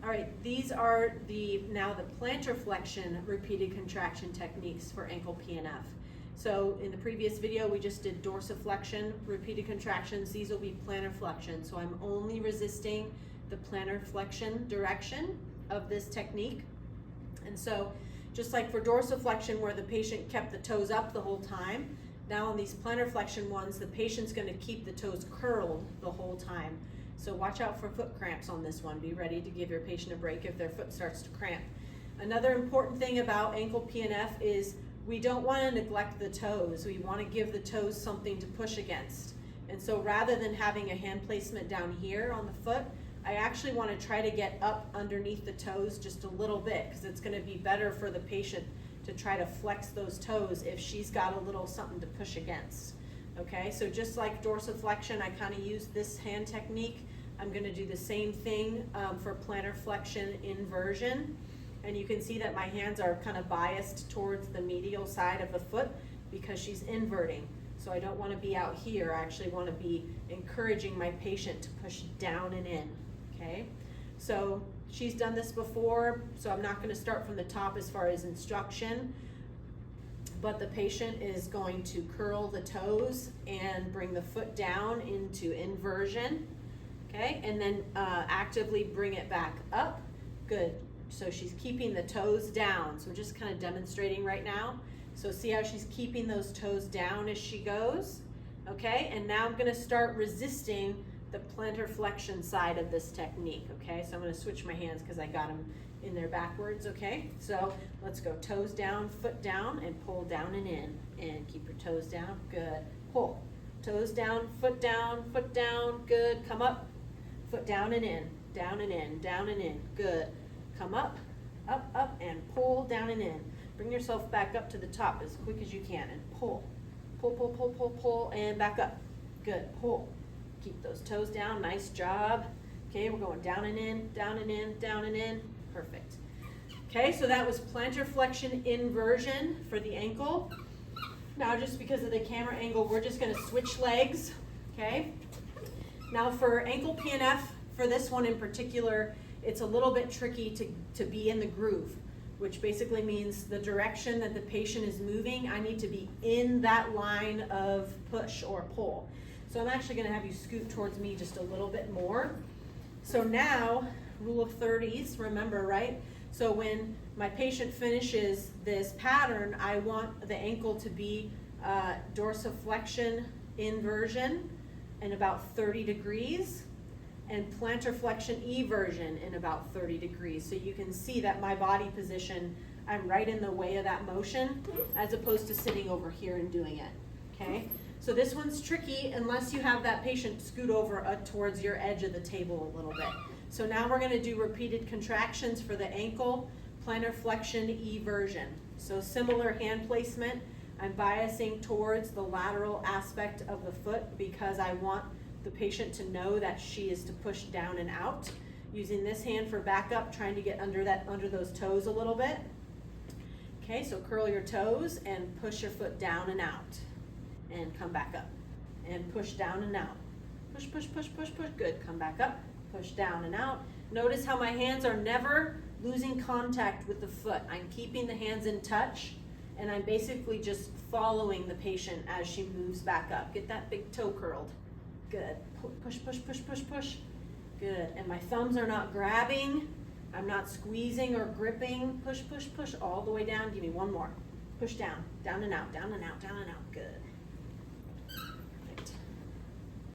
All right, these are now the plantar flexion repeated contraction techniques for ankle PNF. So in the previous video, we just did dorsiflexion, repeated contractions. These will be plantar flexion. So I'm only resisting the plantar flexion direction of this technique. And so just like for dorsiflexion where the patient kept the toes up the whole time, now on these plantar flexion ones, the patient's gonna keep the toes curled the whole time. So watch out for foot cramps on this one. Be ready to give your patient a break if their foot starts to cramp. Another important thing about ankle PNF is we don't want to neglect the toes. We want to give the toes something to push against. And so rather than having a hand placement down here on the foot, I actually want to try to get up underneath the toes just a little bit because it's going to be better for the patient to try to flex those toes if she's got a little something to push against. Okay, so just like dorsiflexion, I kind of use this hand technique. I'm going to do the same thing for plantar flexion inversion. And you can see that my hands are kind of biased towards the medial side of the foot because she's inverting. So I don't want to be out here. I actually want to be encouraging my patient to push down and in. Okay, so she's done this before, so I'm not going to start from the top as far as instruction. But the patient is going to curl the toes and bring the foot down into inversion, okay? And then actively bring it back up. Good. So she's keeping the toes down. So we're just kind of demonstrating right now. So see how she's keeping those toes down as she goes, okay? And now I'm going to start resisting the plantar flexion side of this technique, okay? So I'm going to switch my hands because I got them in there backwards, okay? So let's go toes down, foot down, and pull down and in. And keep your toes down, good. Pull. Toes down, foot down, good. Come up, foot down and in, down and in, down and in, good. Come up, up, and pull down and in. Bring yourself back up to the top as quick as you can and pull. Pull, pull, pull, pull, pull, and back up. Good, pull. Keep those toes down, nice job. Okay, we're going down and in, down and in, down and in. Perfect. Okay, so that was plantar flexion inversion for the ankle. Now, just because of the camera angle, we're just going to switch legs. Okay. Now, for ankle PNF, for this one in particular, it's a little bit tricky to be in the groove, which basically means the direction that the patient is moving, I need to be in that line of push or pull. So I'm actually going to have you scoot towards me just a little bit more. So now, rule of 30s, remember, right? So when my patient finishes this pattern, I want the ankle to be dorsiflexion inversion in about 30 degrees and plantar flexion eversion in about 30 degrees. So you can see that my body position, I'm right in the way of that motion as opposed to sitting over here and doing it, okay? So this one's tricky unless you have that patient scoot over towards your edge of the table a little bit. So now we're going to do repeated contractions for the ankle, plantar flexion eversion. So similar hand placement. I'm biasing towards the lateral aspect of the foot because I want the patient to know that she is to push down and out. Using this hand for backup, trying to get under those toes a little bit. Okay, so curl your toes and push your foot down and out. And come back up. And push down and out. Push, push, push, push, push. Good, come back up. Push down and out. Notice how my hands are never losing contact with the foot. I'm keeping the hands in touch and I'm basically just following the patient as she moves back up. Get that big toe curled. Good. Push, push, push, push, push. Good. And my thumbs are not grabbing. I'm not squeezing or gripping. Push, push, push all the way down. Give me one more. Push down. Down and out, down and out, down and out. Good.